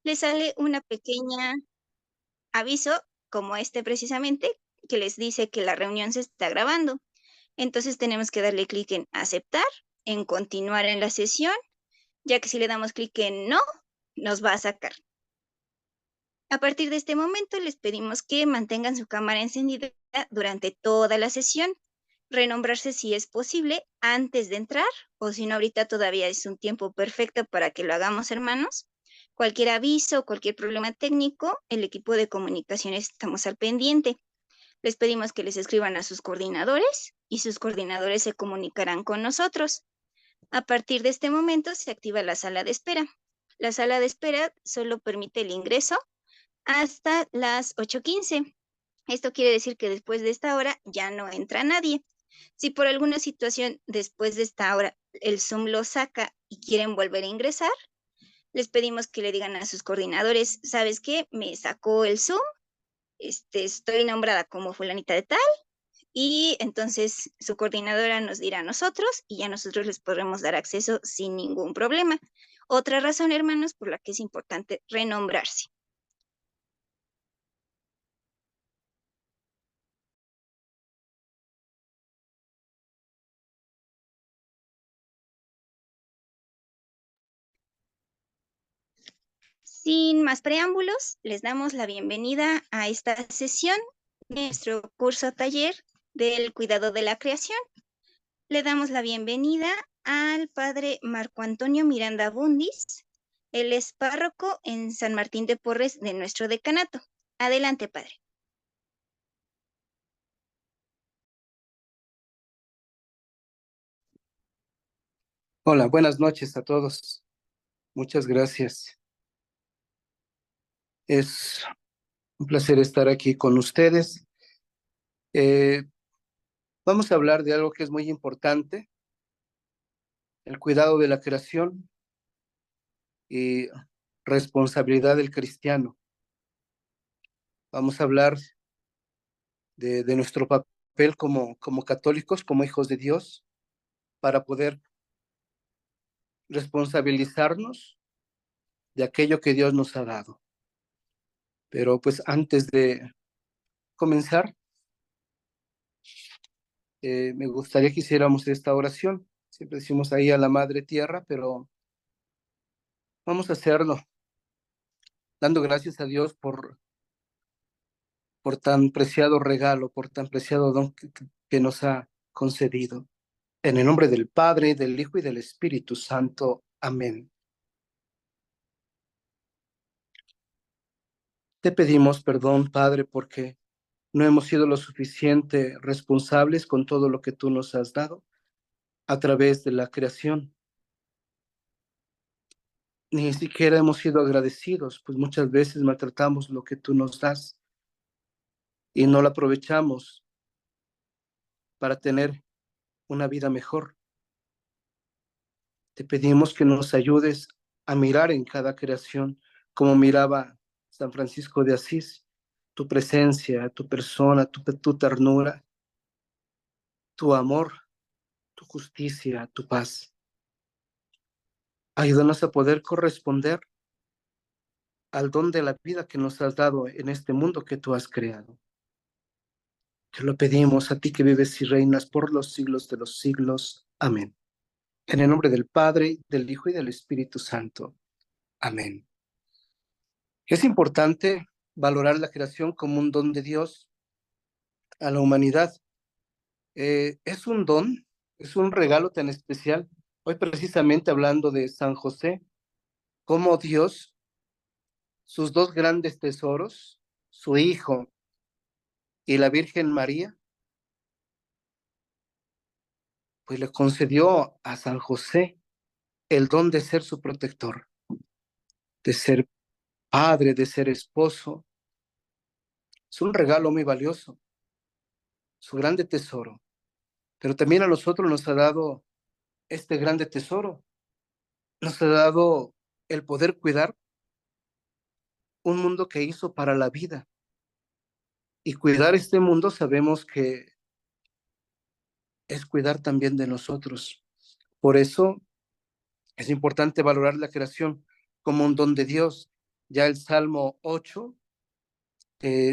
le sale una pequeña aviso, como este precisamente, que les dice que la reunión se está grabando. Entonces tenemos que darle clic en aceptar, en continuar en la sesión, ya que si le damos clic en no, nos va a sacar. A partir de este momento les pedimos que mantengan su cámara encendida durante toda la sesión, renombrarse si es posible antes de entrar, o si no ahorita todavía es un tiempo perfecto para que lo hagamos, hermanos. Cualquier aviso, cualquier problema técnico, el equipo de comunicaciones estamos al pendiente. Les pedimos que les escriban a sus coordinadores y sus coordinadores se comunicarán con nosotros. A partir de este momento se activa la sala de espera. La sala de espera solo permite el ingreso hasta las 8:15. Esto quiere decir que después de esta hora ya no entra nadie. Si por alguna situación después de esta hora el Zoom lo saca y quieren volver a ingresar, les pedimos que le digan a sus coordinadores, ¿sabes qué? Me sacó el Zoom, estoy nombrada como fulanita de tal, y entonces su coordinadora nos dirá a nosotros y ya nosotros les podremos dar acceso sin ningún problema. Otra razón, hermanos, por la que es importante renombrarse. Sin más preámbulos, les damos la bienvenida a esta sesión de nuestro curso taller del cuidado de la creación. Le damos la bienvenida al padre Marco Antonio Miranda Bundis. Él es párroco en San Martín de Porres de nuestro decanato. Adelante, padre. Hola, buenas noches a todos. Muchas gracias. Es un placer estar aquí con ustedes. Eh, Vamos a hablar de algo que es muy importante, el cuidado de la creación y responsabilidad del cristiano. Vamos a hablar de nuestro papel como católicos, como hijos de Dios, para poder responsabilizarnos de aquello que Dios nos ha dado. Pero pues antes de comenzar, me gustaría que hiciéramos esta oración. Siempre decimos ahí a la Madre Tierra, pero vamos a hacerlo, dando gracias a Dios por tan preciado regalo, por tan preciado don que nos ha concedido. En el nombre del Padre, del Hijo y del Espíritu Santo. Amén. Te pedimos perdón, Padre, porque no hemos sido lo suficiente responsables con todo lo que tú nos has dado a través de la creación. Ni siquiera hemos sido agradecidos, pues muchas veces maltratamos lo que tú nos das y no lo aprovechamos para tener una vida mejor. Te pedimos que nos ayudes a mirar en cada creación como miraba San Francisco de Asís, tu presencia, tu persona, tu ternura, tu amor, tu justicia, tu paz. Ayúdanos a poder corresponder al don de la vida que nos has dado en este mundo que tú has creado. Te lo pedimos a ti que vives y reinas por los siglos de los siglos. Amén. En el nombre del Padre, del Hijo y del Espíritu Santo. Amén. Es importante valorar la creación como un don de Dios a la humanidad. Es un don, es un regalo tan especial. Hoy precisamente hablando de San José, como Dios, sus dos grandes tesoros, su Hijo y la Virgen María, pues le concedió a San José el don de ser su protector, de ser padre, de ser esposo. Es un regalo muy valioso, su grande tesoro. Pero también a nosotros nos ha dado este grande tesoro, nos ha dado el poder cuidar un mundo que hizo para la vida. Y cuidar este mundo sabemos que es cuidar también de nosotros. Por eso es importante valorar la creación como un don de Dios. Ya el Salmo 8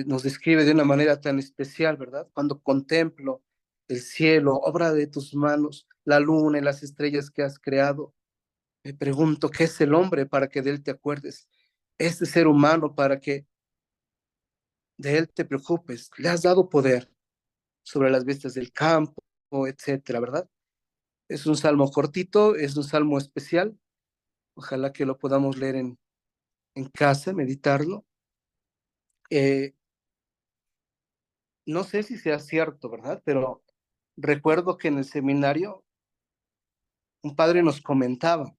nos describe de una manera tan especial, ¿verdad? Cuando contemplo el cielo, obra de tus manos, la luna y las estrellas que has creado, me pregunto, ¿qué es el hombre para que de él te acuerdes? Este ser humano para que de él te preocupes. Le has dado poder sobre las bestias del campo, etcétera, ¿verdad? Es un salmo cortito, es un salmo especial. Ojalá que lo podamos leer en casa, meditarlo. Eh, no sé si sea cierto, ¿verdad? Pero recuerdo que en el seminario un padre nos comentaba,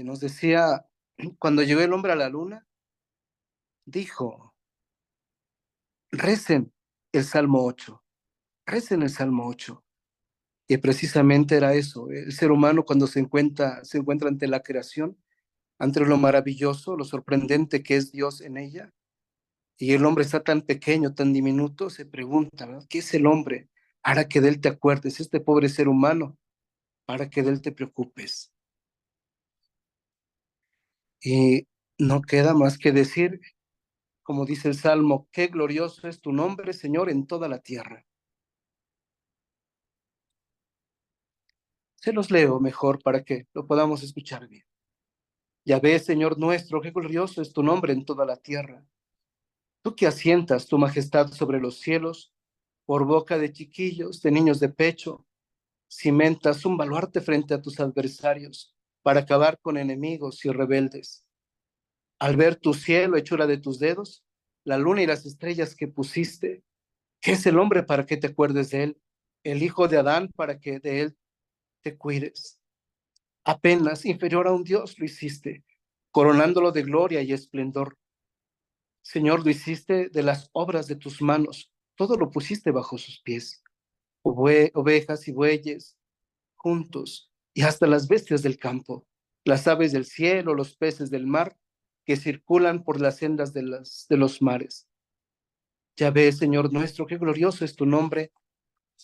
nos decía, cuando llegó el hombre a la luna, dijo, recen el Salmo 8, recen el Salmo 8. Y precisamente era eso, el ser humano cuando se encuentra ante la creación, ante lo maravilloso, lo sorprendente que es Dios en ella, y el hombre está tan pequeño, tan diminuto, se pregunta, ¿verdad? ¿Qué es el hombre? Para que de él te acuerdes, este pobre ser humano, para que de él te preocupes. Y no queda más que decir, como dice el Salmo, qué glorioso es tu nombre, Señor, en toda la tierra. Se los leo mejor para que lo podamos escuchar bien. Ya ves, Señor nuestro, qué glorioso es tu nombre en toda la tierra. Tú que asientas tu majestad sobre los cielos, por boca de chiquillos, de niños de pecho, cimentas un baluarte frente a tus adversarios para acabar con enemigos y rebeldes. Al ver tu cielo, hechura de tus dedos, la luna y las estrellas que pusiste, ¿qué es el hombre para que te acuerdes de él? El hijo de Adán para que de él te cuides. Apenas inferior a un Dios lo hiciste, coronándolo de gloria y esplendor. Señor, lo hiciste de las obras de tus manos, todo lo pusiste bajo sus pies, ovejas y bueyes juntos, y hasta las bestias del campo, las aves del cielo, los peces del mar, que circulan por las sendas de los mares. Ya ves, Señor nuestro, qué glorioso es tu nombre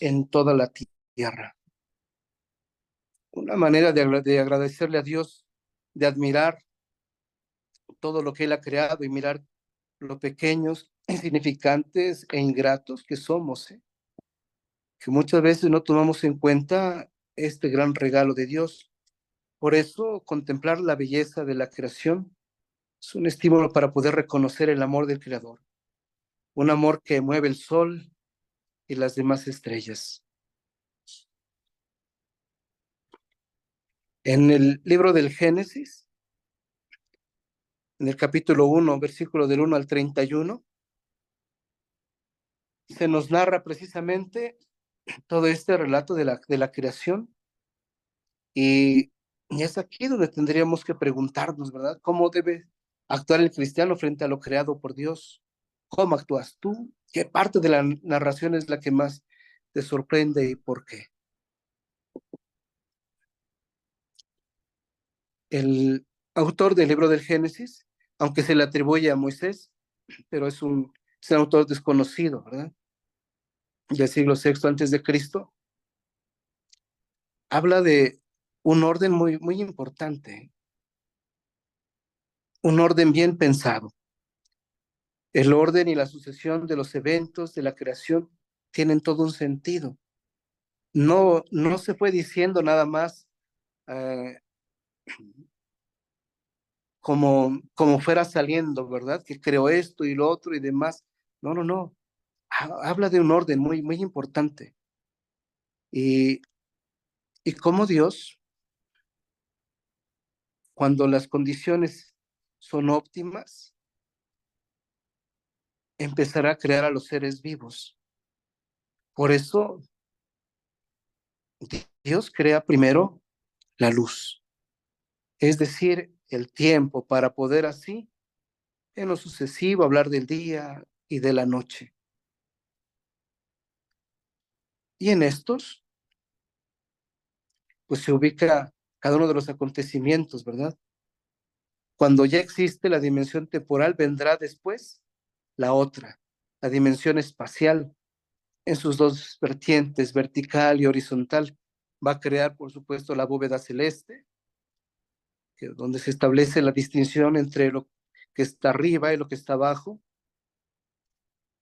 en toda la tierra. Una manera de agradecerle a Dios, de admirar todo lo que Él ha creado y mirar lo pequeños, insignificantes e ingratos que somos, ¿eh? Que muchas veces no tomamos en cuenta este gran regalo de Dios. Por eso, contemplar la belleza de la creación es un estímulo para poder reconocer el amor del Creador, un amor que mueve el sol y las demás estrellas. En el libro del Génesis, en el capítulo 1, versículo del 1 al 31, se nos narra precisamente todo este relato de la creación y es aquí donde tendríamos que preguntarnos, ¿verdad? ¿Cómo debe actuar el cristiano frente a lo creado por Dios? ¿Cómo actúas tú? ¿Qué parte de la narración es la que más te sorprende y por qué? El autor del libro del Génesis, aunque se le atribuye a Moisés, pero es un autor desconocido, ¿verdad? Del siglo VI antes de Cristo, habla de un orden muy importante, un orden bien pensado. El orden y la sucesión de los eventos de la creación tienen todo un sentido. No se fue diciendo nada más eh, como fuera saliendo, ¿verdad? Que creó esto y lo otro y demás. No. Habla de un orden muy importante. Y, y cómo Dios, cuando las condiciones son óptimas, empezará a crear a los seres vivos. Por eso Dios crea primero la luz, es decir, el tiempo para poder así, en lo sucesivo, hablar del día y de la noche. Y en estos, pues se ubica cada uno de los acontecimientos, ¿verdad? Cuando ya existe la dimensión temporal, vendrá después la otra, la dimensión espacial, en sus dos vertientes, vertical y horizontal. Va a crear, por supuesto, la bóveda celeste, donde se establece la distinción entre lo que está arriba y lo que está abajo.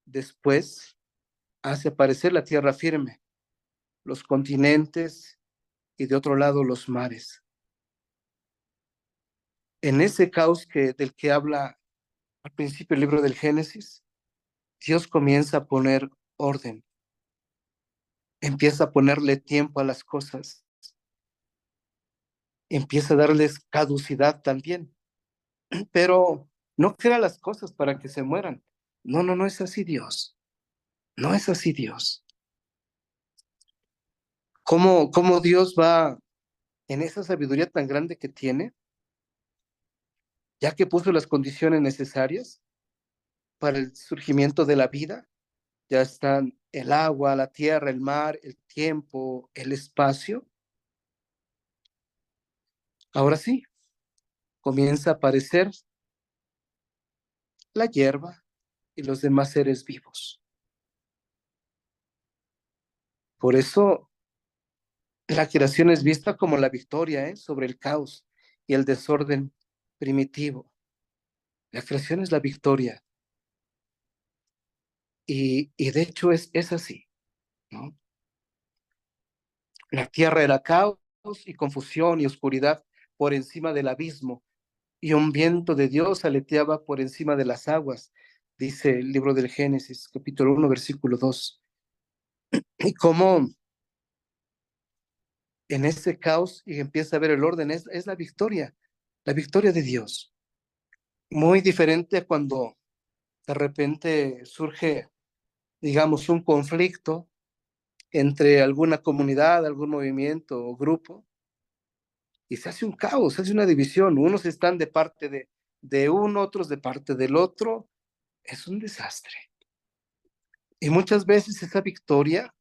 Después hace aparecer la tierra firme, los continentes y de otro lado los mares. En ese caos del que habla al principio el libro del Génesis, Dios comienza a poner orden, empieza a ponerle tiempo a las cosas, empieza a darles caducidad también, pero no crea las cosas para que se mueran. No, no, no es así Dios. No es así Dios. ¿Cómo Dios va en esa sabiduría tan grande que tiene, ya que puso las condiciones necesarias para el surgimiento de la vida? Ya están el agua, la tierra, el mar, el tiempo, el espacio. Ahora sí, comienza a aparecer la hierba y los demás seres vivos. Por eso la creación es vista como la victoria, sobre el caos y el desorden primitivo. La creación es la victoria y de hecho es así, ¿no? La tierra era caos y confusión y oscuridad por encima del abismo, y un viento de Dios aleteaba por encima de las aguas, dice el libro del Génesis, capítulo 1, versículo 2. Y cómo en ese caos y empieza a ver el orden, es la victoria de Dios. Muy diferente a cuando de repente surge, digamos, un conflicto entre alguna comunidad, algún movimiento o grupo, y se hace un caos, se hace una división. Unos están de parte de uno, otros de parte del otro. Es un desastre. Y muchas veces esa victoria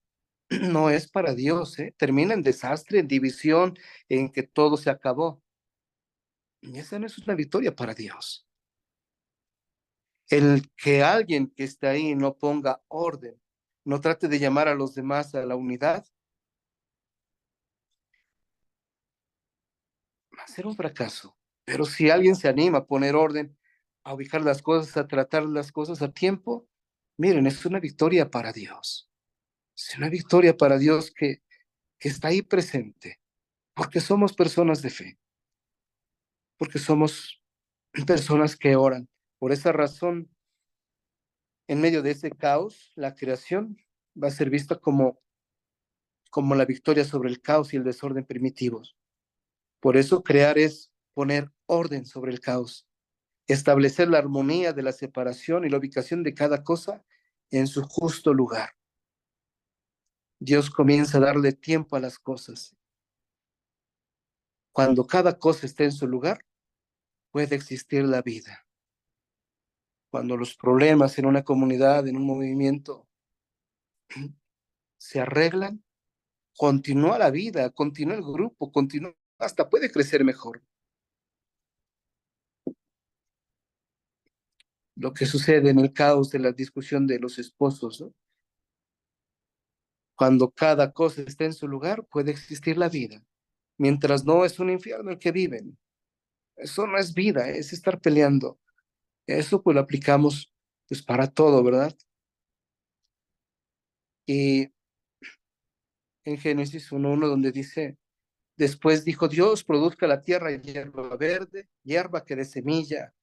no es para Dios, ¿eh? Termina en desastre, en división, en que todo se acabó. Y esa no es una victoria para Dios. El que alguien que esté ahí no ponga orden, no trate de llamar a los demás a la unidad, va a ser un fracaso. Pero si alguien se anima a poner orden, a ubicar las cosas, a tratar las cosas a tiempo, miren, es una victoria para Dios. Es una victoria para Dios que está ahí presente, porque somos personas de fe, porque somos personas que oran. Por esa razón, en medio de ese caos, la creación va a ser vista como la victoria sobre el caos y el desorden primitivos. Por eso crear es poner orden sobre el caos, establecer la armonía de la separación y la ubicación de cada cosa en su justo lugar. Dios comienza a darle tiempo a las cosas. Cuando cada cosa está en su lugar, puede existir la vida. Cuando los problemas en una comunidad, en un movimiento, se arreglan, continúa la vida, continúa el grupo, continúa, hasta puede crecer mejor. Lo que sucede en el caos de la discusión de los esposos, ¿no? Cuando cada cosa está en su lugar, puede existir la vida. Mientras no, es un infierno el que viven. Eso no es vida, es estar peleando. Eso pues lo aplicamos pues para todo, ¿verdad? Y en Génesis 1:1 donde dice, después dijo Dios, produzca la tierra hierba verde, hierba que dé semilla,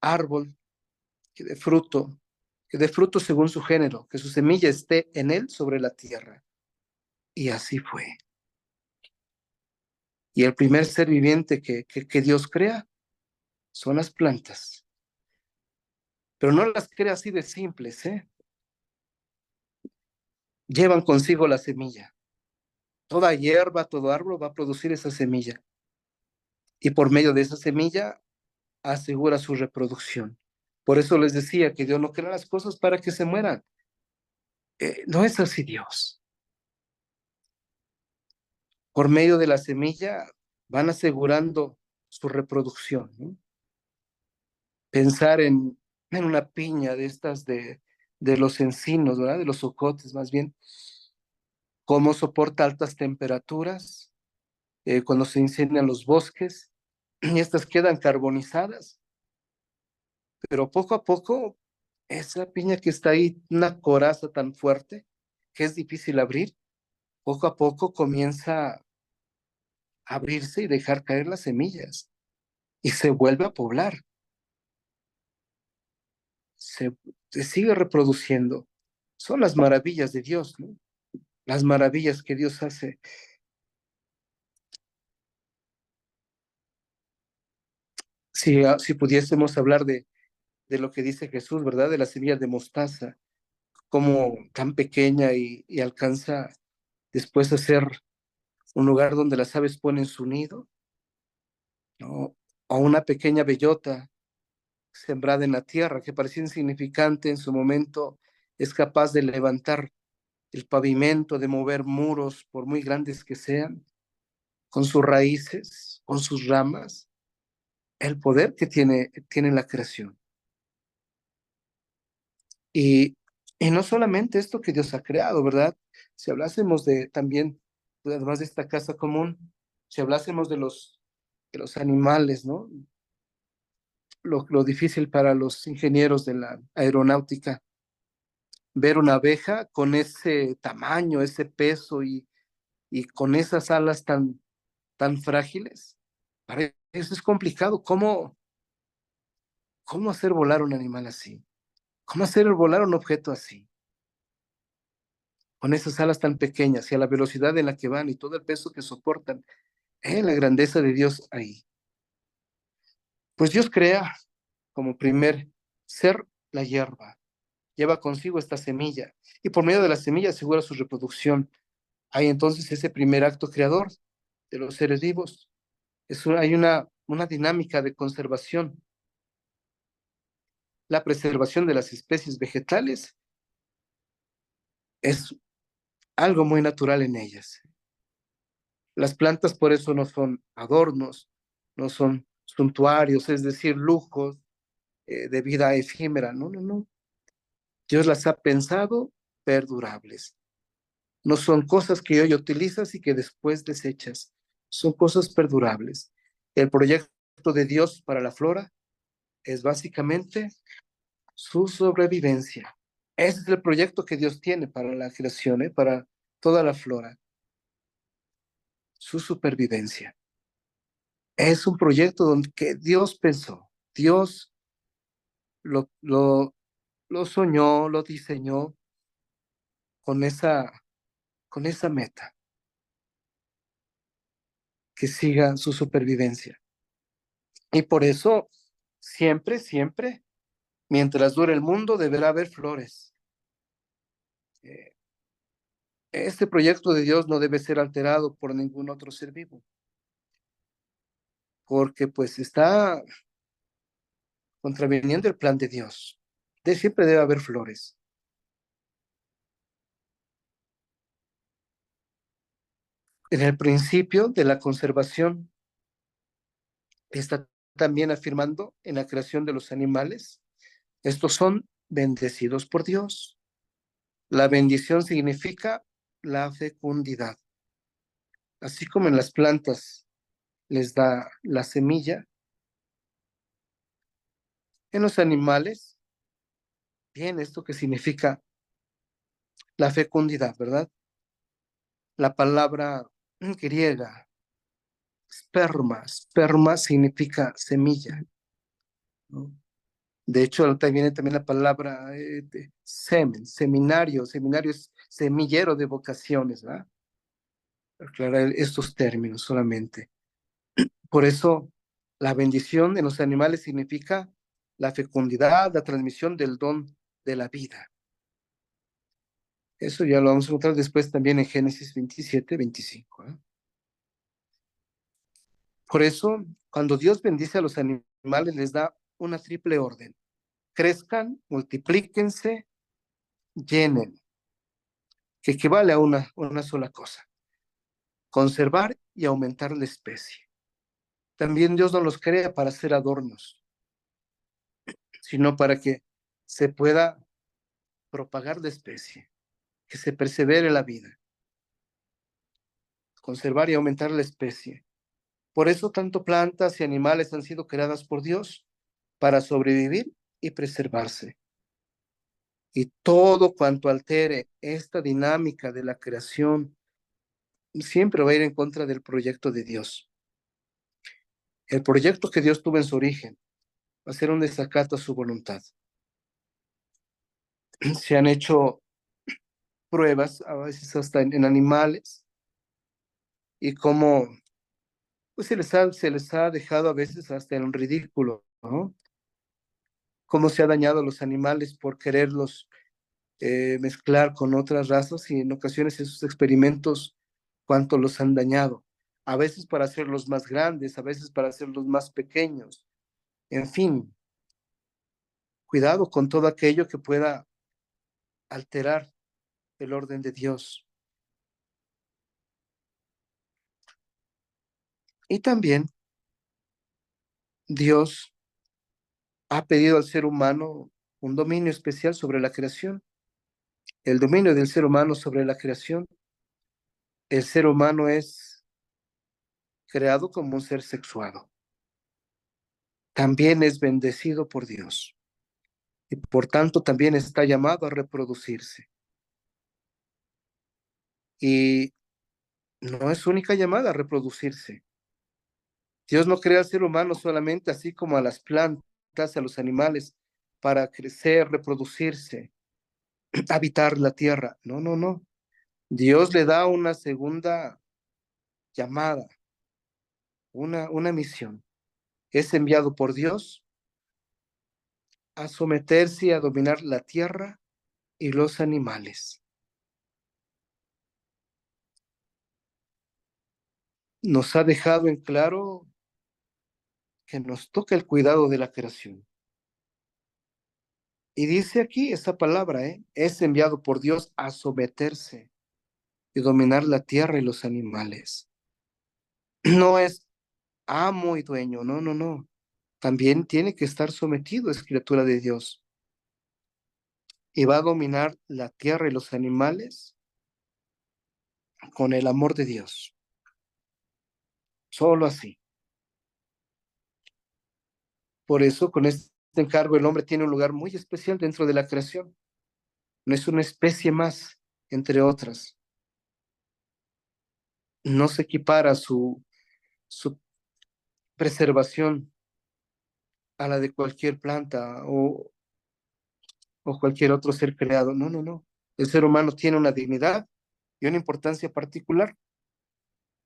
árbol que dé fruto según su género, que su semilla esté en él sobre la tierra. Y así fue. Y el primer ser viviente que Dios crea son las plantas. Pero no las crea así de simples, ¿eh? Llevan consigo la semilla. Toda hierba, todo árbol va a producir esa semilla. Y por medio de esa semilla asegura su reproducción. Por eso les decía que Dios no crea las cosas para que se mueran. No es así Dios. Por medio de la semilla van asegurando su reproducción, ¿no? Pensar en una piña de estas de los encinos, ¿verdad? De los ocotes más bien, cómo soporta altas temperaturas, cuando se incendian los bosques, y estas quedan carbonizadas, pero poco a poco, esa piña que está ahí, una coraza tan fuerte que es difícil abrir, poco a poco comienza a abrirse y dejar caer las semillas y se vuelve a poblar, se, se sigue reproduciendo. Son las maravillas de Dios, ¿no? Las maravillas que Dios hace. Si pudiésemos hablar de lo que dice Jesús, ¿verdad? De la semilla de mostaza, como tan pequeña y alcanza después a ser un lugar donde las aves ponen su nido, ¿no? O una pequeña bellota sembrada en la tierra que parecía insignificante en su momento, es capaz de levantar el pavimento, de mover muros, por muy grandes que sean, con sus raíces, con sus ramas, el poder que tiene la creación. Y, y no solamente esto que Dios ha creado, ¿verdad? Si hablásemos de también, además de esta casa común, si hablásemos de los animales, ¿no? Lo difícil para los ingenieros de la aeronáutica, ver una abeja con ese tamaño, ese peso y con esas alas tan frágiles. Para eso es complicado. ¿Cómo hacer volar un animal así? ¿Cómo hacer volar un objeto así? Con esas alas tan pequeñas y a la velocidad en la que van y todo el peso que soportan. La grandeza de Dios ahí. Pues Dios crea como primer ser la hierba. Lleva consigo esta semilla y por medio de la semilla asegura su reproducción. Hay entonces ese primer acto creador de los seres vivos. Hay una dinámica de conservación. La preservación de las especies vegetales es algo muy natural en ellas. Las plantas por eso no son adornos, no son suntuarios, es decir, lujos de vida efímera. No, no, no. Dios las ha pensado perdurables. No son cosas que hoy utilizas y que después desechas. Son cosas perdurables. El proyecto de Dios para la flora es básicamente su sobrevivencia. Ese es el proyecto que Dios tiene para la creación, para toda la flora, su supervivencia. Es un proyecto donde que Dios pensó, Dios lo, lo, lo soñó, lo diseñó con con esa meta, que siga su supervivencia. Y por eso, siempre, mientras dure el mundo, deberá haber flores. Eh, este proyecto de Dios no debe ser alterado por ningún otro ser vivo, porque pues está contraviniendo el plan de Dios. Siempre debe haber flores. En el principio de la conservación está también afirmando en la creación de los animales. Estos son bendecidos por Dios. La bendición significa la fecundidad. Así como en las plantas les da la semilla, en los animales, bien, esto que significa la fecundidad, ¿verdad? La palabra griega, sperma significa semilla, ¿no? De hecho, viene también la palabra seminario es semillero de vocaciones, ¿verdad? Aclarar estos términos solamente. Por eso, la bendición en los animales significa la fecundidad, la transmisión del don de la vida. Eso ya lo vamos a encontrar después también en Génesis 27-25. Por eso, cuando Dios bendice a los animales, les da una triple orden. Crezcan, multiplíquense, llenen, que equivale a una sola cosa. Conservar y aumentar la especie. También Dios no los crea para hacer adornos, sino para que se pueda propagar la especie, que se persevere la vida, conservar y aumentar la especie. Por eso tanto plantas y animales han sido creadas por Dios para sobrevivir y preservarse. Y todo cuanto altere esta dinámica de la creación siempre va a ir en contra del proyecto de Dios. El proyecto que Dios tuvo en su origen va a ser un desacato a su voluntad. Se han hecho pruebas, a veces hasta en animales, y cómo pues se les ha dejado a veces hasta en ridículo, ¿no? Cómo se ha dañado a los animales por quererlos mezclar con otras razas y en ocasiones esos experimentos, cuánto los han dañado. A veces para hacerlos más grandes, a veces para hacerlos más pequeños. En fin, cuidado con todo aquello que pueda alterar el orden de Dios. Y también Dios ha pedido al ser humano un dominio especial sobre la creación. El dominio del ser humano sobre la creación. El ser humano es creado como un ser sexuado. También es bendecido por Dios y por tanto también está llamado a reproducirse. Y no es su única llamada a reproducirse. Dios no crea al ser humano solamente así como a las plantas, a los animales, para crecer, reproducirse, habitar la tierra. No, no, no. Dios le da una segunda llamada, una misión. Es enviado por Dios a someterse y a dominar la tierra y los animales. Nos ha dejado en claro que nos toca el cuidado de la creación. Y dice aquí esa palabra, es enviado por Dios a someterse y dominar la tierra y los animales. No es amo y dueño, no, no, no. También tiene que estar sometido, es criatura de Dios. Y va a dominar la tierra y los animales con el amor de Dios. Solo así. Por eso, con este encargo, el hombre tiene un lugar muy especial dentro de la creación. No es una especie más, entre otras. No se equipara su preservación a la de cualquier planta o cualquier otro ser creado. No, no, no. El ser humano tiene una dignidad y una importancia particular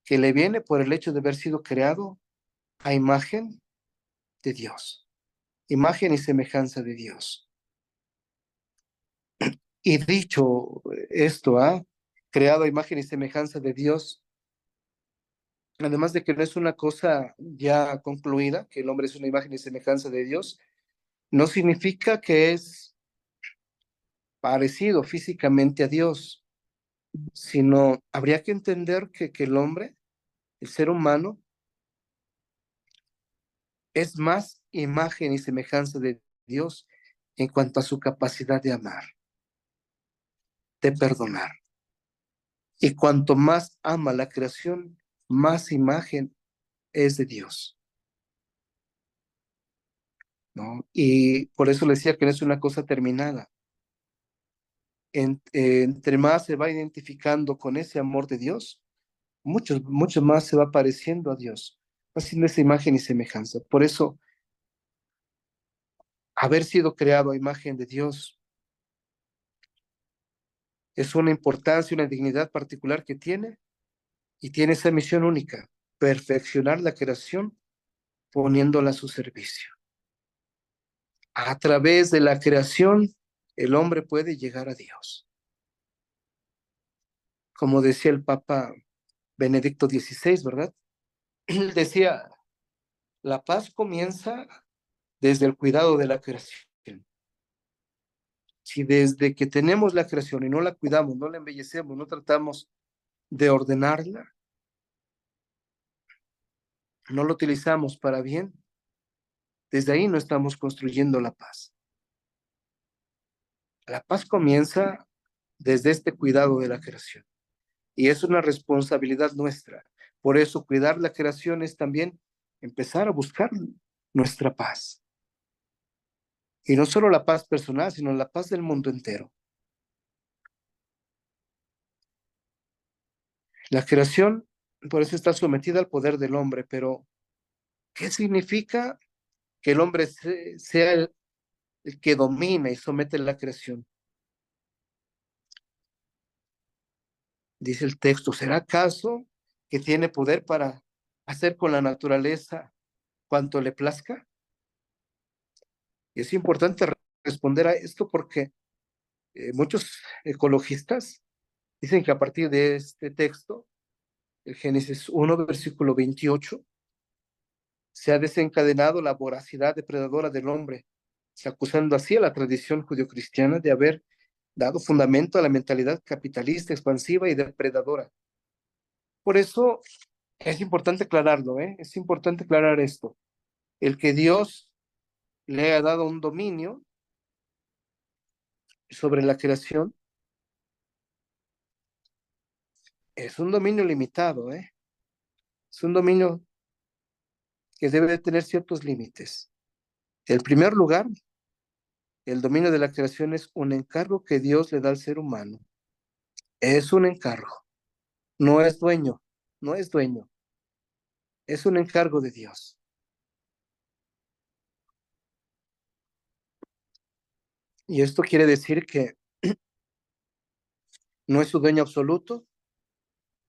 que le viene por el hecho de haber sido creado a imagen de Dios, imagen y semejanza de Dios. Y dicho esto, creado a imagen y semejanza de Dios, además de que no es una cosa ya concluida, que el hombre es una imagen y semejanza de Dios, no significa que es parecido físicamente a Dios, sino habría que entender que el hombre, el ser humano, es más imagen y semejanza de Dios en cuanto a su capacidad de amar, de perdonar. Y cuanto más ama la creación, más imagen es de Dios, ¿no? Y por eso le decía que no es una cosa terminada. Entre más se va identificando con ese amor de Dios, mucho más se va pareciendo a Dios, haciendo esa imagen y semejanza. Por eso, haber sido creado a imagen de Dios es una importancia, una dignidad particular que tiene y tiene esa misión única, perfeccionar la creación poniéndola a su servicio. A través de la creación, el hombre puede llegar a Dios. Como decía el Papa Benedicto XVI, ¿verdad? Él decía, la paz comienza desde el cuidado de la creación. Si desde que tenemos la creación y no la cuidamos, no la embellecemos, no tratamos de ordenarla, no lo utilizamos para bien, desde ahí no estamos construyendo la paz. La paz comienza desde este cuidado de la creación y es una responsabilidad nuestra. Por eso cuidar la creación es también empezar a buscar nuestra paz. Y no solo la paz personal, sino la paz del mundo entero. La creación, por eso está sometida al poder del hombre, pero ¿qué significa que el hombre sea el que domina y somete la creación? Dice el texto, ¿será acaso que tiene poder para hacer con la naturaleza cuanto le plazca? Y es importante responder a esto porque muchos ecologistas dicen que a partir de este texto, el Génesis 1, versículo 28, se ha desencadenado la voracidad depredadora del hombre, acusando así a la tradición judio-cristiana de haber dado fundamento a la mentalidad capitalista, expansiva y depredadora. Por eso es importante aclararlo, ¿eh? Es importante aclarar esto. El que Dios le ha dado un dominio sobre la creación es un dominio limitado, ¿eh? Es un dominio que debe de tener ciertos límites. En primer lugar, el dominio de la creación es un encargo que Dios le da al ser humano. Es un encargo, no es dueño, no es dueño, es un encargo de Dios. Y esto quiere decir que no es su dueño absoluto,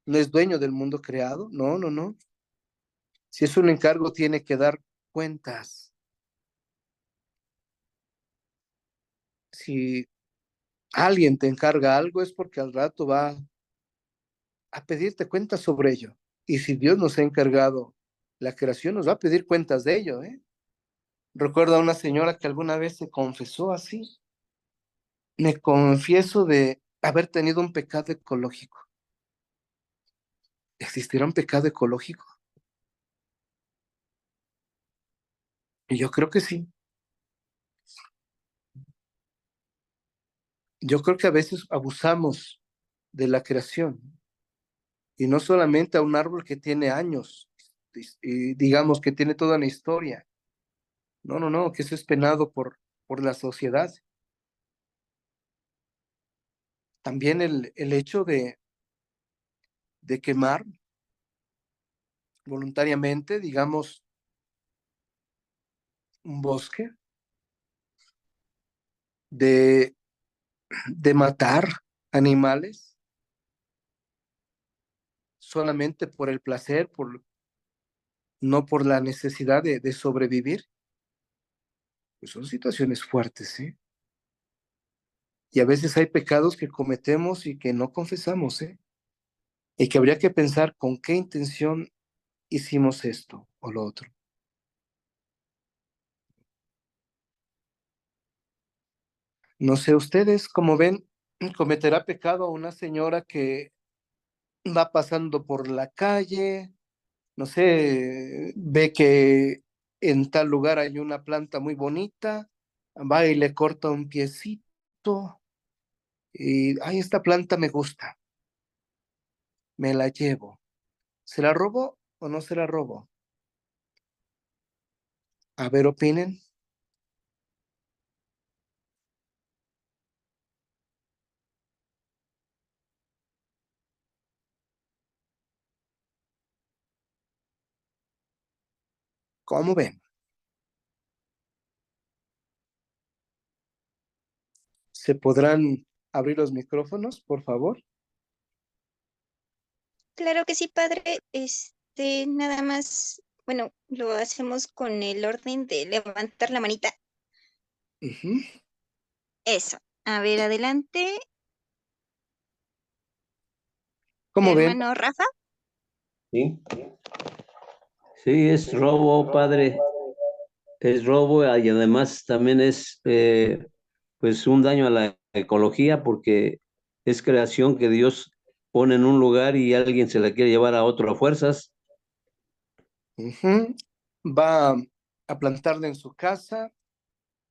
no es dueño del mundo creado, no, no, no. Si es un encargo, tiene que dar cuentas. Si alguien te encarga algo es porque al rato va a pedirte cuentas sobre ello. Y si Dios nos ha encargado la creación, nos va a pedir cuentas de ello, ¿eh? Recuerdo a una señora que alguna vez se confesó así. Me confieso de haber tenido un pecado ecológico. ¿Existirá un pecado ecológico? Y yo creo que sí. Yo creo que a veces abusamos de la creación y no solamente a un árbol que tiene años y digamos que tiene toda una historia. No, no, no, que eso es penado por la sociedad. También el hecho de quemar voluntariamente, digamos, un bosque, de, de matar animales solamente por el placer, no por la necesidad de sobrevivir, pues son situaciones fuertes, ¿eh? Y a veces hay pecados que cometemos y que no confesamos, ¿eh? Y que habría que pensar con qué intención hicimos esto o lo otro. No sé, ustedes, como ven, cometerá pecado una señora que va pasando por la calle, no sé, ve que en tal lugar hay una planta muy bonita, va y le corta un piecito y, ay, esta planta me gusta, me la llevo. ¿Se la robo o no se la robo? A ver, opinen. ¿Cómo ven? ¿Se podrán abrir los micrófonos, por favor? Claro que sí, padre. Nada más, bueno, lo hacemos con el orden de levantar la manita. Ujú. Eso. A ver, adelante, ¿Cómo ven? hermano Rafa. Sí, sí, es robo, padre, es robo y además también es pues un daño a la ecología porque es creación que Dios pone en un lugar y alguien se la quiere llevar a otro a fuerzas. Ujú. Va a plantarla en su casa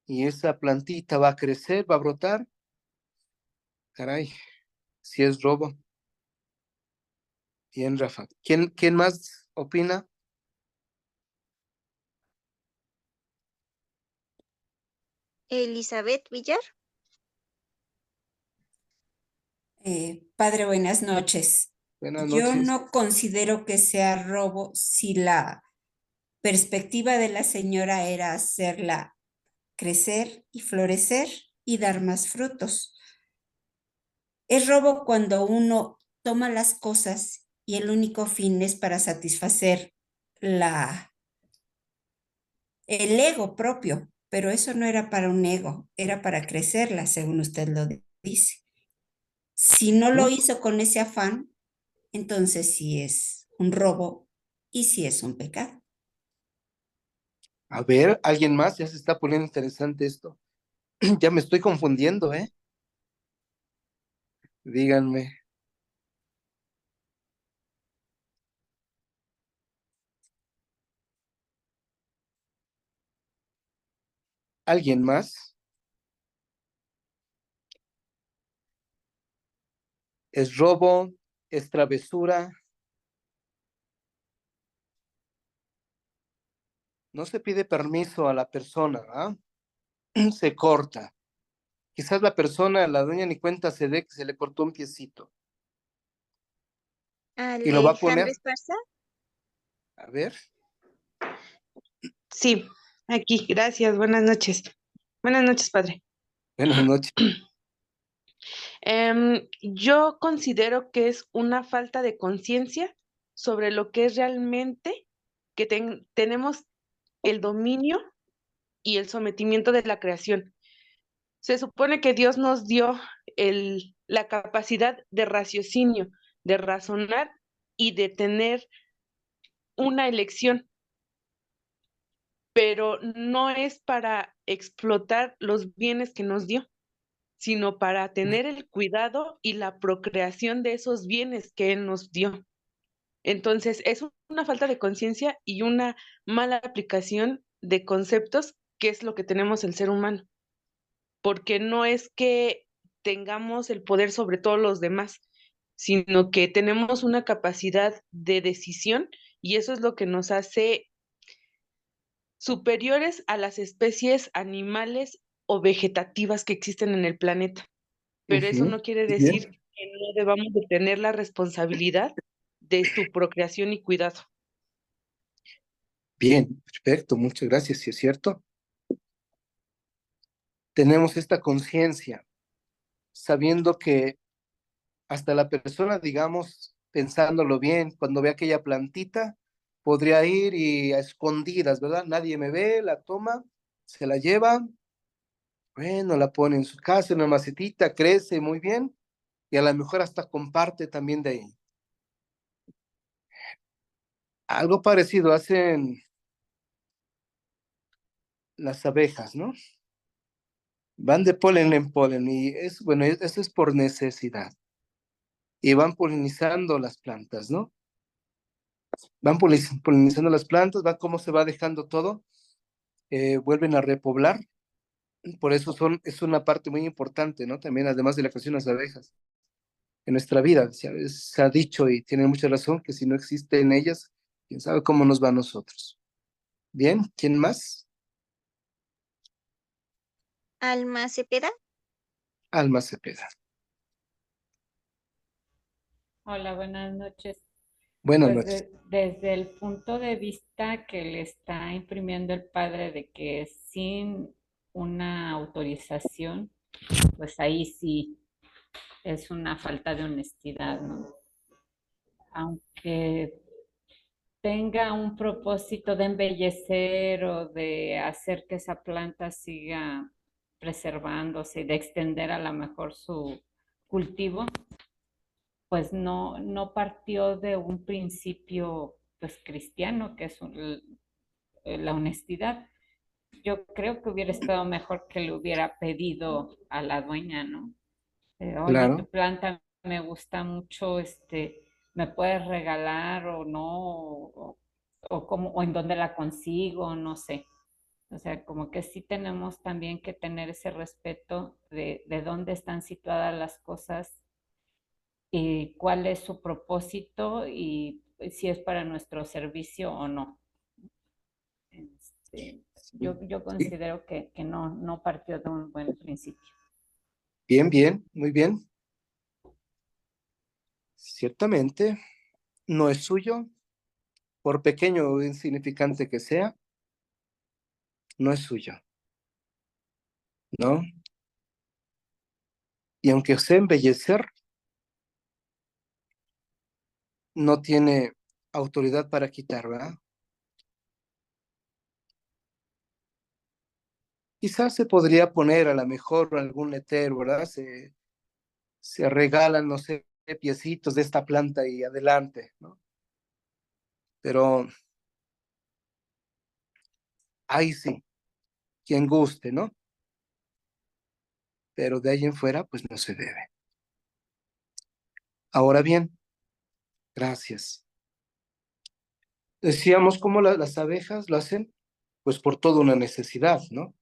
y esa plantita va a crecer, va a brotar. Caray, si es robo. Bien, Rafa. ¿Quién más opina? Elizabeth Villar. Padre, buenas noches. Buenas Yo noches. no considero que sea robo si la perspectiva de la señora era hacerla crecer y florecer y dar más frutos. Es robo cuando uno toma las cosas y el único fin es para satisfacer el ego propio, pero eso no era para un ego, era para crecerla, según usted lo dice. Si no lo hizo con ese afán, entonces sí es un robo y sí es un pecado. A ver, ¿alguien más? Ya se está poniendo interesante esto. Ya me estoy confundiendo, ¿eh? Díganme. ¿Alguien más? ¿Es robo? ¿Es travesura? No se pide permiso a la persona, ¿ah? Se corta. Quizás la persona, la dueña ni cuenta se dé que se le cortó un piecito. Y lo va a Alejandra poner, Esparza. a ver, Sí, aquí, gracias, buenas noches. Buenas noches, padre. buenas noches. Yo considero que es una falta de conciencia sobre lo que es realmente que tenemos el dominio y el sometimiento de la creación. Se supone que Dios nos dio la capacidad de raciocinio, de razonar y de tener una elección, pero no es para explotar los bienes que nos dio, sino para tener el cuidado y la procreación de esos bienes que Él nos dio. Entonces, es una falta de conciencia y una mala aplicación de conceptos, que es lo que tenemos el ser humano, porque no es que tengamos el poder sobre todos los demás, sino que tenemos una capacidad de decisión y eso es lo que nos hace superiores a las especies animales o vegetativas que existen en el planeta. Pero eso Ujú. no quiere Bien, decir que no debamos de tener la responsabilidad de su procreación y cuidado. bien, perfecto, muchas gracias, sí es cierto. Tenemos esta conciencia, sabiendo que hasta la persona, digamos, pensándolo bien, cuando ve aquella plantita, podría ir y a escondidas, ¿verdad? Nadie me ve, la toma, se la lleva, bueno, la pone en su casa, en una macetita, crece muy bien y a lo mejor hasta comparte también de ahí. Algo parecido hacen las abejas, ¿no? Van de polen en polen y es, bueno, eso es por necesidad. Y van polinizando las plantas, ¿no? Van polinizando las plantas, van cómo se va dejando todo, vuelven a repoblar. Por eso es una parte muy importante, ¿no? También, además de la creación de las abejas, en nuestra vida. Se ha dicho y tiene mucha razón que si no existen ellas, quién sabe cómo nos va a nosotros. Bien, ¿quién más? Alma Cepeda. Alma Cepeda. Hola, buenas noches. Buenas Pues noches. desde el punto de vista que le está imprimiendo el padre de que sin una autorización, pues ahí sí es una falta de honestidad, ¿no? Aunque tenga un propósito de embellecer o de hacer que esa planta siga preservándose y de extender a lo mejor su cultivo, pues no partió de un principio pues cristiano, que es la honestidad. Yo creo que hubiera estado mejor que le hubiera pedido a la dueña, ¿no? Oye, tu Claro, planta me gusta mucho, ¿me puedes regalar o no? O en dónde la consigo, no sé. O sea, como que sí tenemos también que tener ese respeto de dónde están situadas las cosas cuál es su propósito y si es para nuestro servicio o no. Yo considero que no partió de un buen principio. Bien, bien, muy bien. Ciertamente, no es suyo, por pequeño o insignificante que sea, no es suyo, ¿no? Y aunque sea embellecer, no tiene autoridad para quitar, ¿verdad? Quizás se podría poner a lo mejor algún letrero, ¿verdad? Se regalan, no sé, piecitos de esta planta y adelante, ¿no? Pero ahí sí, quien guste, ¿no? Pero de ahí en fuera, pues no se debe. Ahora bien, gracias. Decíamos cómo las abejas lo hacen, pues por toda una necesidad, ¿no?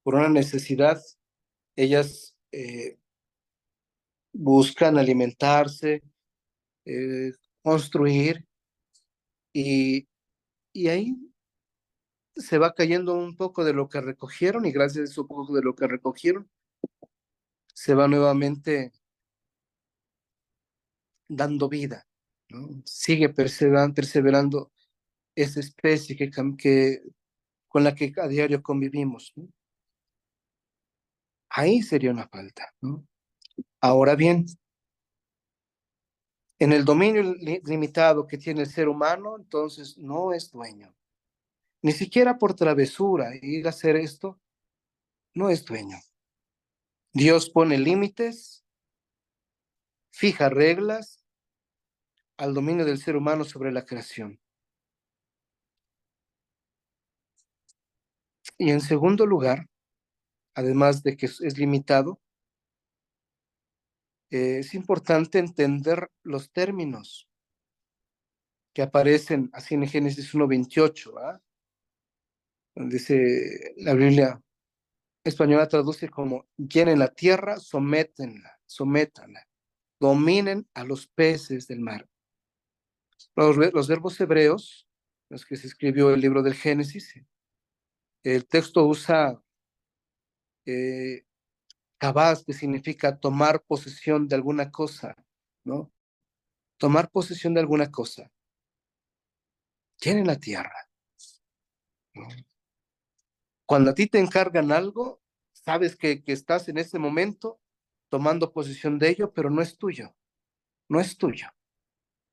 Por una necesidad, ellas buscan alimentarse, construir, y, y ahí se va cayendo un poco de lo que recogieron, y gracias a eso poco de lo que recogieron, se va nuevamente dando vida, ¿no? Sigue perseverando esa especie con la que a diario convivimos, ¿no? Ahí sería una falta, ¿no? Ahora bien, en el dominio limitado que tiene el ser humano, entonces no es dueño. Ni siquiera por travesura ir a hacer esto, no es dueño. Dios pone límites, fija reglas al dominio del ser humano sobre la creación. Y en segundo lugar, además de que es limitado, es importante entender los términos que aparecen así en Génesis 1:28, ¿ah? Donde dice la Biblia española traduce como llenen la tierra, sométanla, dominen a los peces del mar. Los verbos hebreos, los que se escribió el libro del Génesis, el texto usa kabaz, que significa tomar posesión de alguna cosa, ¿no? Tomar posesión de alguna cosa. Llenen la tierra, ¿no? Cuando a ti te encargan algo, sabes que estás en ese momento tomando posesión de ello, pero no es tuyo, no es tuyo.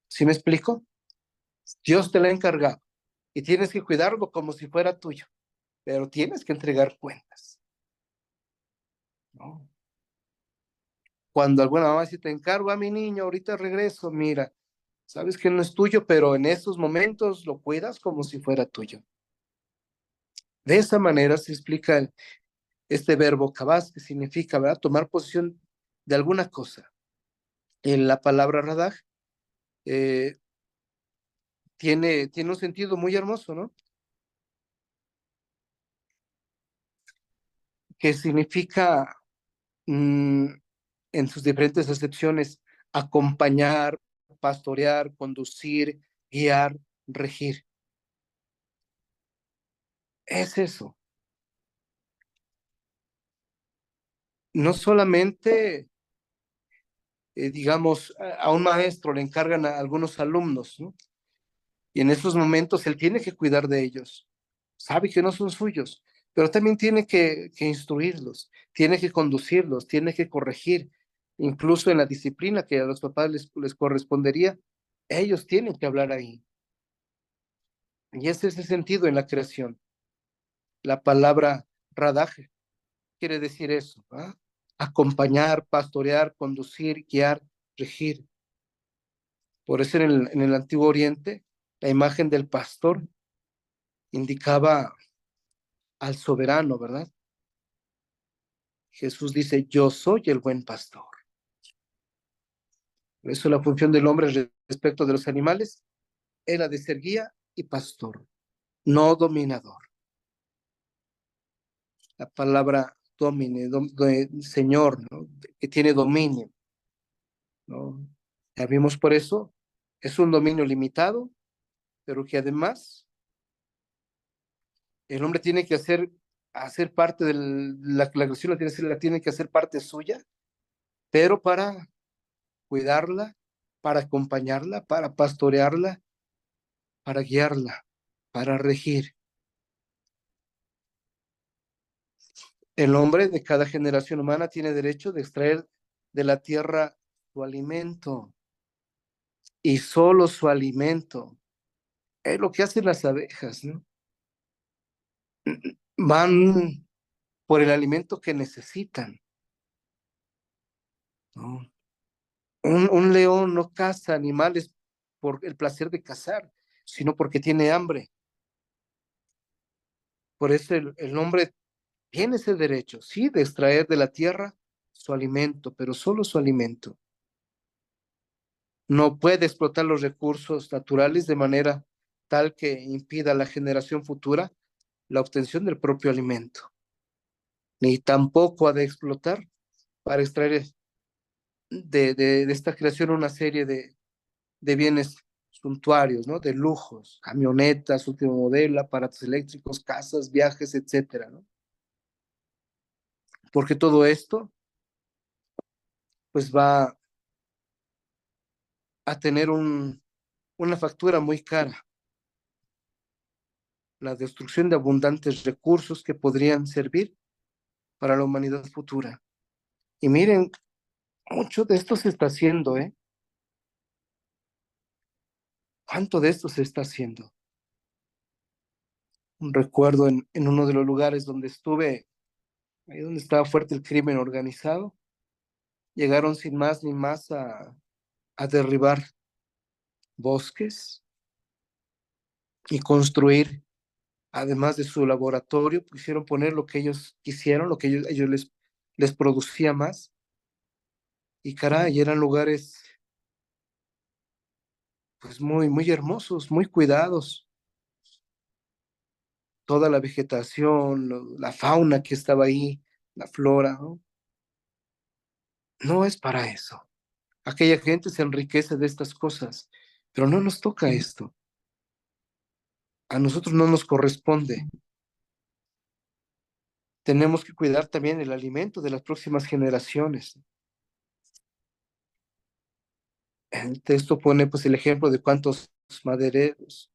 ¿Sí me explico? Dios te lo ha encargado y tienes que cuidarlo como si fuera tuyo, pero tienes que entregar cuentas, ¿no? Cuando alguna mamá dice, te encargo a mi niño, ahorita regreso, mira, sabes que no es tuyo, pero en esos momentos lo cuidas como si fuera tuyo. De esa manera se explica este verbo kabaz, que significa, ¿verdad?, tomar posesión de alguna cosa. En la palabra radaj tiene un sentido muy hermoso, ¿no? Que significa, en sus diferentes acepciones, acompañar, pastorear, conducir, guiar, regir. Es eso. No solamente, digamos, a un maestro le encargan a algunos alumnos, ¿no? Y en esos momentos él tiene que cuidar de ellos. Sabe que no son suyos, pero también tiene que instruirlos, tiene que conducirlos, tiene que corregir. Incluso en la disciplina que a los papás les correspondería, ellos tienen que hablar ahí. Y es ese sentido en la creación. La palabra radaje quiere decir eso, ¿ah? Acompañar, pastorear, conducir, guiar, regir. Por eso en el Antiguo Oriente, la imagen del pastor indicaba al soberano, ¿verdad? Jesús dice, yo soy el buen pastor. Por eso la función del hombre respecto de los animales era de ser guía y pastor, no dominador. La palabra domine, señor, ¿no?, que tiene dominio. ¿no? Ya vimos por eso, es un dominio limitado, pero que además el hombre tiene que hacer parte de la creación, la tiene que hacer parte suya, pero para cuidarla, para acompañarla, para pastorearla, para guiarla, para regir. El hombre de cada generación humana tiene derecho de extraer de la tierra su alimento y solo su alimento. Es lo que hacen las abejas, ¿no? Van por el alimento que necesitan, ¿no? Un león no caza animales por el placer de cazar, sino porque tiene hambre. Por eso el hombre tiene ese derecho, sí, de extraer de la tierra su alimento, pero solo su alimento. No puede explotar los recursos naturales de manera tal que impida a la generación futura la obtención del propio alimento, ni tampoco ha de explotar para extraer de esta creación una serie de bienes suntuarios, ¿no? De lujos, camionetas, último modelo, aparatos eléctricos, casas, viajes, etcétera, ¿no? Porque todo esto, pues va a tener una factura muy cara, la destrucción de abundantes recursos que podrían servir para la humanidad futura. Y miren, mucho de esto se está haciendo, ¿eh? ¿Cuánto de esto se está haciendo? Recuerdo en uno de los lugares donde estuve, ahí donde estaba fuerte el crimen organizado, llegaron sin más ni más a derribar bosques y construir, además de su laboratorio, quisieron poner lo que ellos quisieron, lo que ellos les producía más. Y caray, eran lugares pues muy hermosos, muy cuidados. Toda la vegetación, la fauna que estaba ahí, la flora, ¿no? No es para eso. Aquella gente se enriquece de estas cosas, pero no nos toca esto. A nosotros no nos corresponde. Tenemos que cuidar también el alimento de las próximas generaciones. El texto pone pues el ejemplo de cuántos madereros,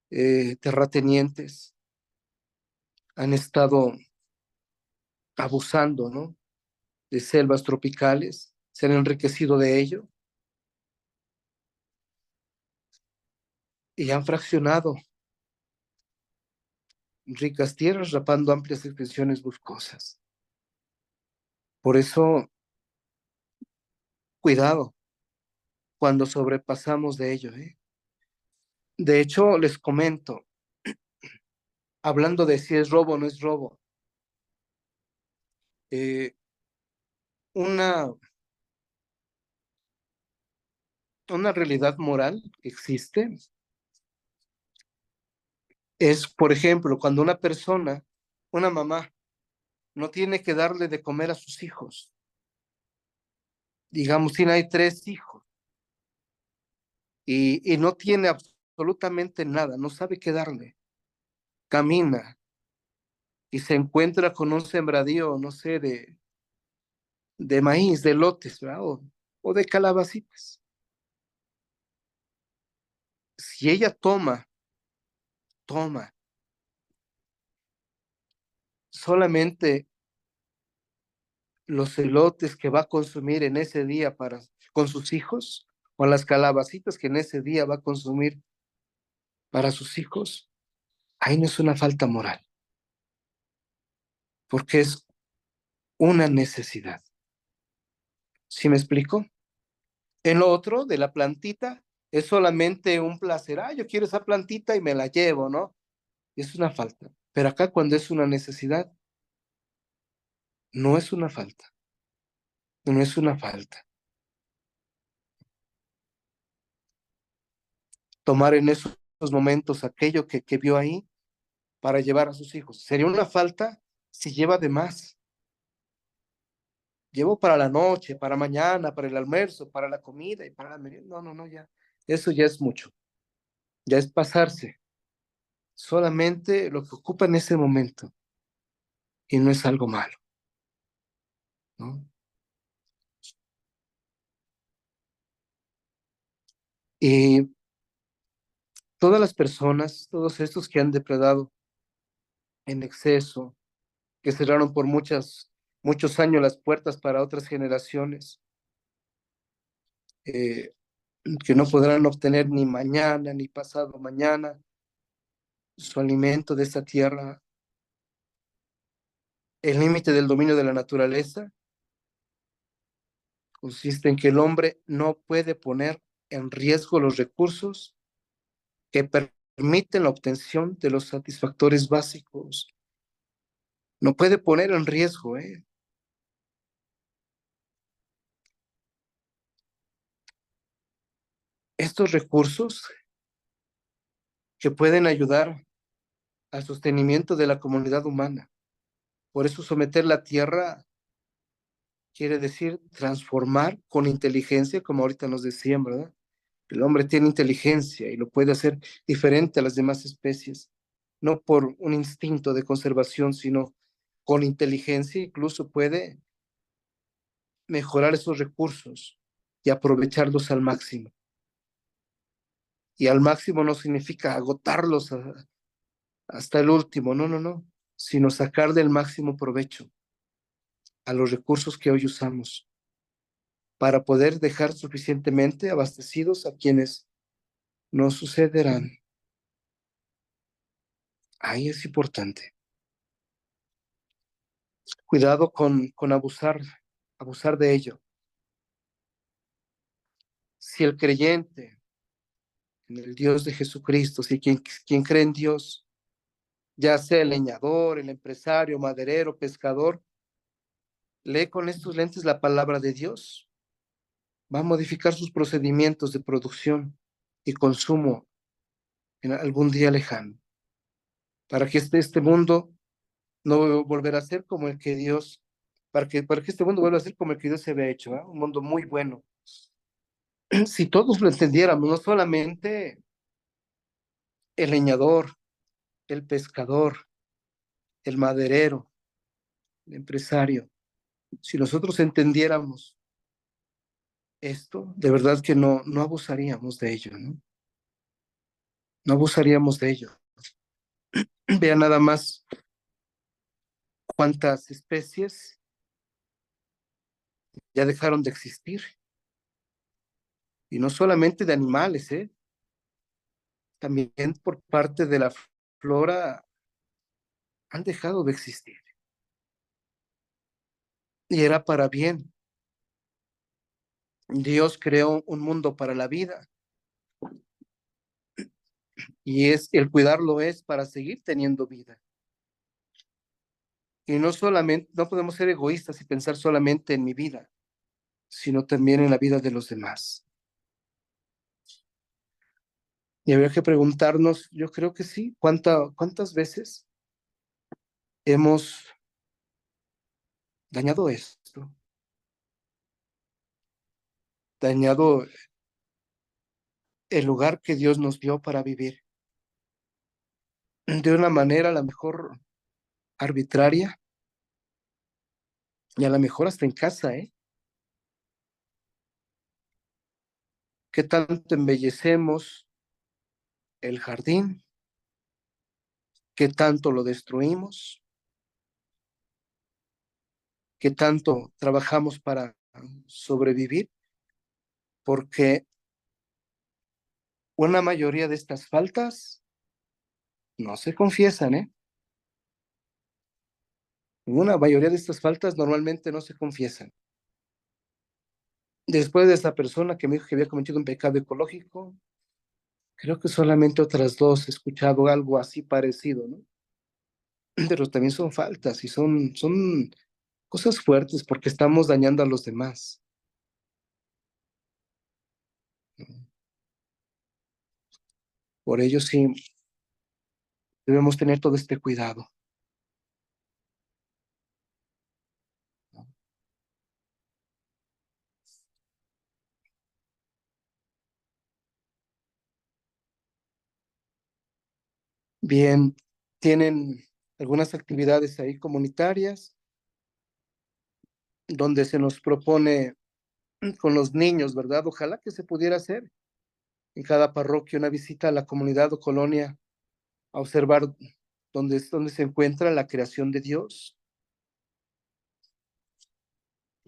terratenientes han estado abusando, ¿no? De selvas tropicales, se han enriquecido de ello y han fraccionado ricas tierras, rapando amplias extensiones boscosas. Por eso, cuidado cuando sobrepasamos de ello, ¿eh? De hecho, les comento, hablando de si es robo o no es robo, eh, una, una realidad moral que existe es, por ejemplo, cuando una persona, una mamá, no tiene que darle de comer a sus hijos. Digamos, si hay 3 hijos y no tiene absolutamente nada, no sabe qué darle. Camina y se encuentra con un sembradío, no sé, de maíz, de lotes, ¿verdad? O de calabacitas. Si ella toma solamente los elotes que va a consumir en ese día con sus hijos, o las calabacitas que en ese día va a consumir para sus hijos, ahí no es una falta moral, porque es una necesidad. ¿Sí me explico? En lo otro, de la plantita, es solamente un placer. Ah, yo quiero esa plantita y me la llevo, ¿no? Es una falta. Pero acá cuando es una necesidad, no es una falta. No es una falta. Tomar en esos momentos aquello que vio ahí para llevar a sus hijos. Sería una falta si lleva de más. llevo para la noche, para mañana, para el almuerzo, para la comida y para la merienda. No, no, no, ya. Eso ya es mucho. Ya es pasarse. Solamente lo que ocupa en ese momento. Y no es algo malo, ¿no? Y todas las personas, todos estos que han depredado en exceso, que cerraron por muchos años las puertas para otras generaciones, eh, que no podrán obtener ni mañana ni pasado mañana su alimento de esta tierra. El límite del dominio de la naturaleza consiste en que el hombre no puede poner en riesgo los recursos que permiten la obtención de los satisfactores básicos. No puede poner en riesgo, estos recursos que pueden ayudar al sostenimiento de la comunidad humana. Por eso someter la tierra quiere decir transformar con inteligencia, como ahorita nos decían, ¿verdad? El hombre tiene inteligencia y lo puede hacer diferente a las demás especies, no por un instinto de conservación, sino con inteligencia, incluso puede mejorar esos recursos y aprovecharlos al máximo. Y al máximo no significa agotarlos hasta el último, no, no, no, sino sacar del máximo provecho a los recursos que hoy usamos para poder dejar suficientemente abastecidos a quienes no sucederán. Ahí es importante. Cuidado con abusar de ello. Si el creyente en el Dios de Jesucristo, si quien cree en Dios, ya sea el leñador, el empresario, maderero, pescador, lee con estos lentes la palabra de Dios, va a modificar sus procedimientos de producción y consumo en algún día lejano, para que este mundo no volverá a ser como el que Dios, para que este mundo vuelva a ser como el que Dios se había hecho, ¿eh? Un mundo muy bueno. Si todos lo entendiéramos, no solamente el leñador, el pescador, el maderero, el empresario, si nosotros entendiéramos esto, de verdad que no abusaríamos de ello, ¿no? No abusaríamos de ello. Vean nada más cuántas especies ya dejaron de existir. Y no solamente de animales, también por parte de la flora han dejado de existir. Y era para bien. Dios creó un mundo para la vida y el cuidarlo es para seguir teniendo vida. Y no solamente, no podemos ser egoístas y pensar solamente en mi vida, sino también en la vida de los demás. Y habría que preguntarnos, yo creo que sí, ¿cuántas veces hemos dañado esto? Dañado el lugar que Dios nos dio para vivir de una manera a lo mejor arbitraria y a lo mejor hasta en casa, ¿eh? ¿Qué tanto embellecemos el jardín? ¿Qué tanto lo destruimos? ¿Qué tanto trabajamos para sobrevivir? Porque una mayoría de estas faltas no se confiesan, ¿eh? Una mayoría de estas faltas normalmente no se confiesan. Después de esa persona que me dijo que había cometido un pecado ecológico, creo que solamente otras dos he escuchado algo así parecido, ¿no? Pero también son faltas y son cosas fuertes porque estamos dañando a los demás. Por ello sí, debemos tener todo este cuidado. Bien, tienen algunas actividades ahí comunitarias donde se nos propone con los niños, ¿verdad? Ojalá que se pudiera hacer en cada parroquia una visita a la comunidad o colonia a observar dónde se encuentra la creación de Dios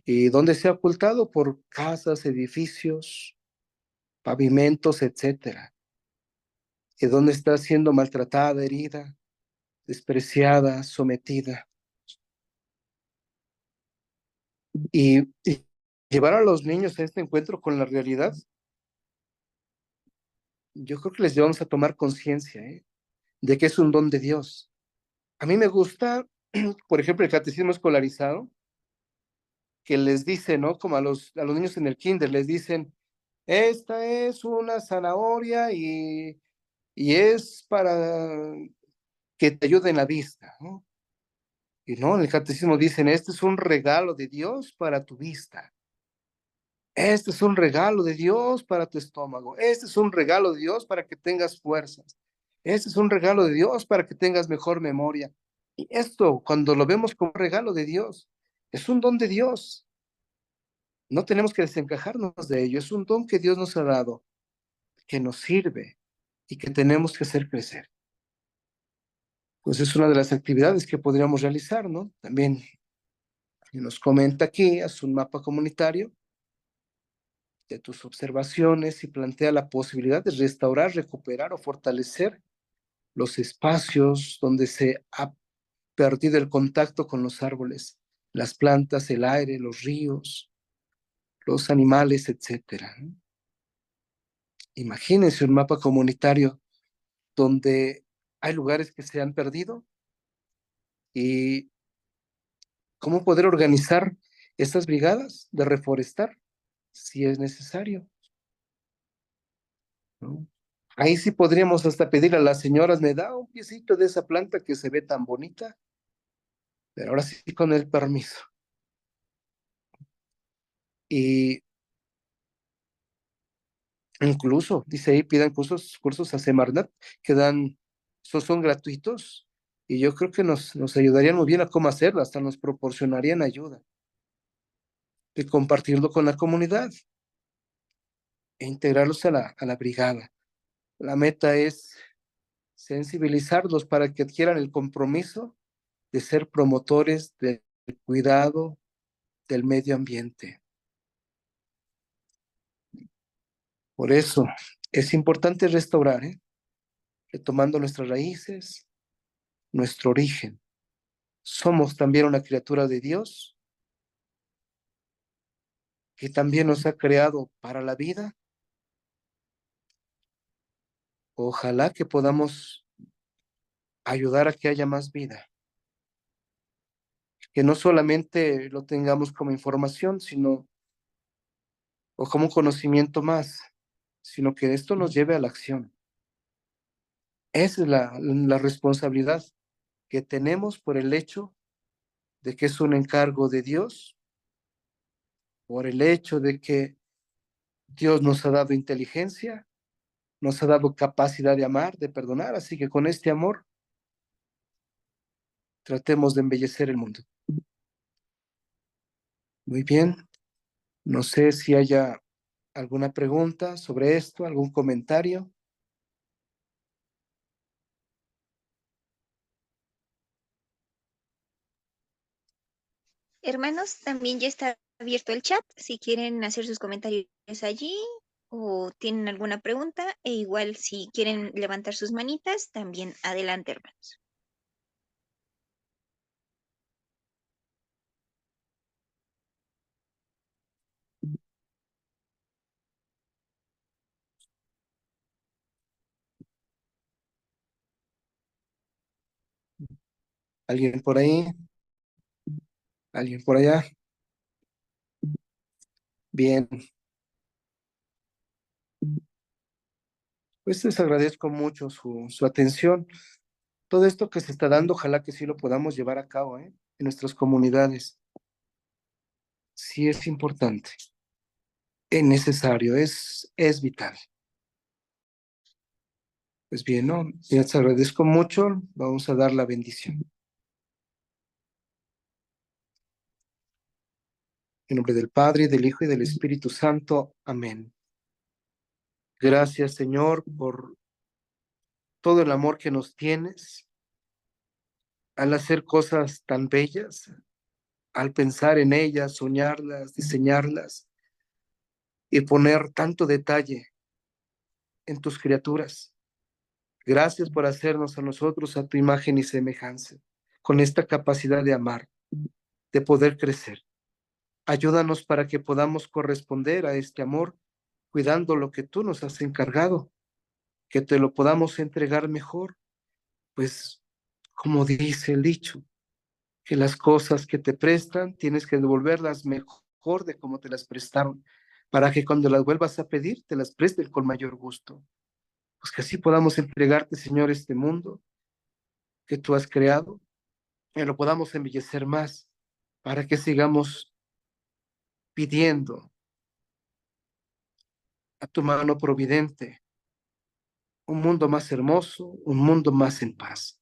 y dónde se ha ocultado por casas, edificios, pavimentos, etcétera, y dónde está siendo maltratada, herida, despreciada, sometida. Y llevar a los niños a este encuentro con la realidad, yo creo que les llevamos a tomar conciencia, de que es un don de Dios. A mí me gusta, por ejemplo, el catecismo escolarizado, que les dice, ¿no? Como a los niños en el kinder, les dicen, esta es una zanahoria y es para que te ayude en la vista, ¿no? Y no, en el catecismo dicen, este es un regalo de Dios para tu vista. Este es un regalo de Dios para tu estómago. Este es un regalo de Dios para que tengas fuerzas. Este es un regalo de Dios para que tengas mejor memoria. Y esto, cuando lo vemos como un regalo de Dios, es un don de Dios. No tenemos que desencajarnos de ello. Es un don que Dios nos ha dado, que nos sirve y que tenemos que hacer crecer. Pues es una de las actividades que podríamos realizar, ¿no? También nos comenta aquí, haz un mapa comunitario de tus observaciones y plantea la posibilidad de restaurar, recuperar o fortalecer los espacios donde se ha perdido el contacto con los árboles, las plantas, el aire, los ríos, los animales, etcétera. Imagínense un mapa comunitario donde hay lugares que se han perdido y cómo poder organizar estas brigadas de reforestar si es necesario, ¿no? Ahí sí podríamos hasta pedir a las señoras, me da un piecito de esa planta que se ve tan bonita, pero ahora sí con el permiso. Y incluso, dice ahí, pidan cursos a Semarnat, que dan, son gratuitos, y yo creo que nos ayudarían muy bien a cómo hacerlo, hasta nos proporcionarían ayuda, de compartirlo con la comunidad e integrarlos a la brigada. La meta es sensibilizarlos para que adquieran el compromiso de ser promotores del cuidado del medio ambiente. Por eso es importante restaurar, retomando nuestras raíces, nuestro origen. Somos también una criatura de Dios que también nos ha creado para la vida. Ojalá que podamos ayudar a que haya más vida, que no solamente lo tengamos como información, sino o como un conocimiento más, sino que esto nos lleve a la acción. Esa es la responsabilidad que tenemos por el hecho de que es un encargo de Dios, por el hecho de que Dios nos ha dado inteligencia, nos ha dado capacidad de amar, de perdonar, así que con este amor tratemos de embellecer el mundo. Muy bien, no sé si haya alguna pregunta sobre esto, algún comentario. Hermanos, también ya está abierto el chat si quieren hacer sus comentarios allí o tienen alguna pregunta, e igual si quieren levantar sus manitas, también adelante, hermanos. ¿Alguien por ahí? ¿Alguien por allá? Bien, pues les agradezco mucho su atención. Todo esto que se está dando, ojalá que sí lo podamos llevar a cabo, en nuestras comunidades. Sí es importante, es necesario, es vital. Pues bien, ¿no? Ya te agradezco mucho. Vamos a dar la bendición. En nombre del Padre, del Hijo y del Espíritu Santo. Amén. Gracias, Señor, por todo el amor que nos tienes al hacer cosas tan bellas, al pensar en ellas, soñarlas, diseñarlas y poner tanto detalle en tus criaturas. Gracias por hacernos a nosotros a tu imagen y semejanza, con esta capacidad de amar, de poder crecer. Ayúdanos para que podamos corresponder a este amor, cuidando lo que tú nos has encargado, que te lo podamos entregar mejor, pues como dice el dicho, que las cosas que te prestan tienes que devolverlas mejor de como te las prestaron, para que cuando las vuelvas a pedir te las presten con mayor gusto. Pues que así podamos entregarte, Señor, este mundo que tú has creado, y lo podamos embellecer más, para que sigamos pidiendo a tu mano providente un mundo más hermoso, un mundo más en paz.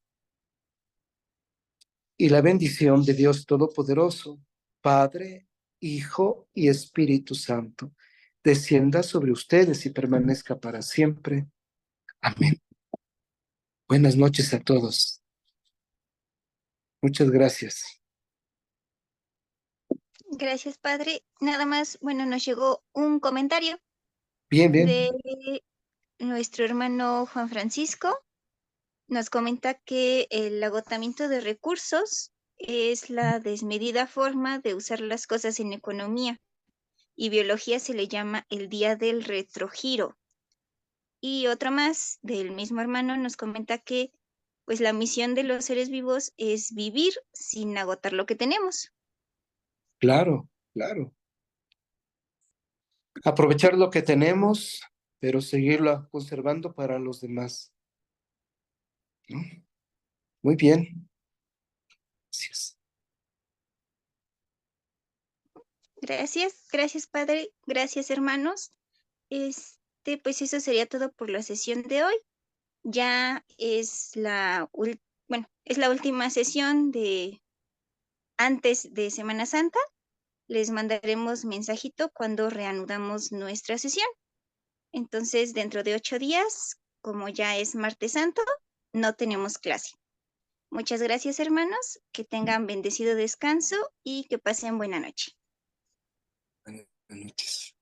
Y la bendición de Dios Todopoderoso, Padre, Hijo y Espíritu Santo, descienda sobre ustedes y permanezca para siempre. Amén. Buenas noches a todos. Muchas gracias. Gracias, padre. Nada más, bueno, nos llegó un comentario Bien, bien. de nuestro hermano Juan Francisco. Nos comenta que el agotamiento de recursos es la desmedida forma de usar las cosas en economía y biología se le llama el día del retrogiro. Y otro más del mismo hermano nos comenta que pues la misión de los seres vivos es vivir sin agotar lo que tenemos. Claro, claro. Aprovechar lo que tenemos, pero seguirlo conservando para los demás, ¿no? Muy bien. Gracias. Gracias padre, gracias hermanos. Pues eso sería todo por la sesión de hoy. Ya es es la última sesión de antes de Semana Santa. Les mandaremos mensajito cuando reanudamos nuestra sesión. Entonces, dentro de 8 días, como ya es Martes Santo, no tenemos clase. Muchas gracias, hermanos. Que tengan bendecido descanso y que pasen buena noche. Buenas noches.